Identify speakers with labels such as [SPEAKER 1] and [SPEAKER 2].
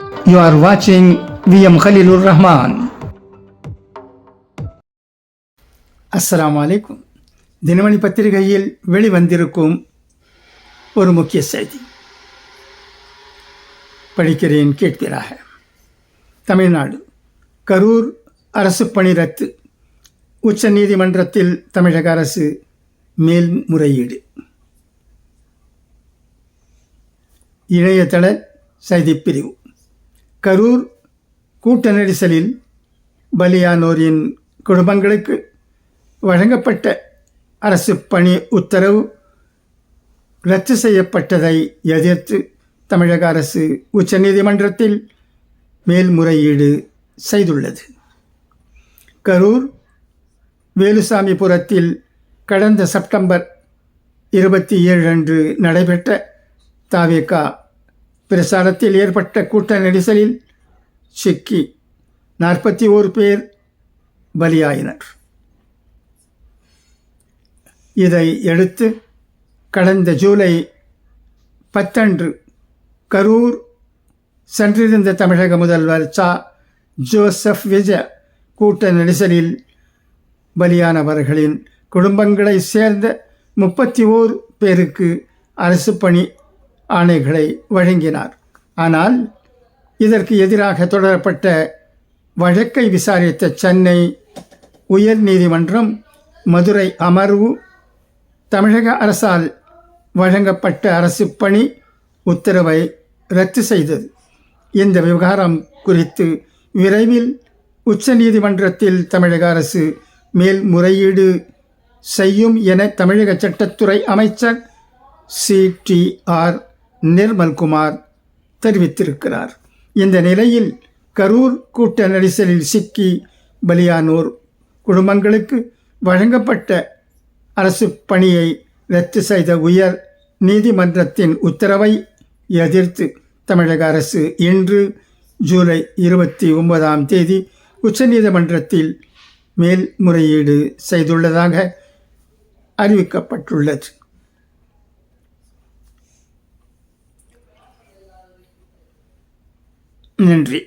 [SPEAKER 1] You are watching VM Khalilur Rahman. அஸ்ஸலாமு அலைக்கும். தினமணி பத்திரிகையில் வெளிவந்திருக்கும் ஒரு முக்கிய செய்தி படிக்கிறேன், கேட்கிறாக. தமிழ்நாடு கரூர் அரசு பணி ரத்து. உச்ச நீதிமன்றத்தில் தமிழக அரசு மேல்முறையீடு. இணையதள செய்திப்பிரிவு. கரூர் கூட்ட நெரிசலில் பலியானோரின் குடும்பங்களுக்கு வழங்கப்பட்ட அரசு பணி உத்தரவு ரத்து செய்யப்பட்டதை எதிர்த்து தமிழக அரசு உச்சநீதிமன்றத்தில் மேல்முறையீடு செய்துள்ளது. கரூர் வேலுசாமிபுரத்தில் கடந்த செப்டம்பர் 27 அன்று நடைபெற்ற தவேக பிரச்சாரத்தில் ஏற்பட்ட கூட்ட நெரிசலில் சிக்கி 41 பேர் பலியாயினர். இதை அடுத்து கடந்த ஜூலை 10 அன்று கரூர் சென்றிருந்த தமிழக முதல்வர் ஜோசப் விஜய் கூட்ட நெரிசலில் பலியானவர்களின் குடும்பங்களை சேர்ந்த 31 பேருக்கு அரசு பணி ஆணைகளை வழங்கினார். ஆனால் இதற்கு எதிராக தொடரப்பட்ட வழக்கை விசாரித்த சென்னை உயர் நீதிமன்றம் மதுரை அமர்வு தமிழக அரசால் வழங்கப்பட்ட அரசு பணி உத்தரவை ரத்து செய்தது. இந்த விவகாரம் குறித்து விரைவில் உச்ச நீதிமன்றத்தில் தமிழக அரசு மேல்முறையீடு செய்யும் என தமிழக சட்டத்துறை அமைச்சர் CTR நிர்மல்குமார் தெரிவித்திருக்கிறார். இந்த நிலையில் கரூர் கூட்ட நெரிசலில் சிக்கி பலியானோர் குடும்பங்களுக்கு வழங்கப்பட்ட அரசு பணியை ரத்து செய்த உயர் நீதிமன்றத்தின் உத்தரவை எதிர்த்து தமிழக அரசு இன்று ஜூலை 29ஆம் தேதி உச்சநீதிமன்றத்தில் மேல்முறையீடு செய்துள்ளதாக அறிவிக்கப்பட்டுள்ளது. நன்றி.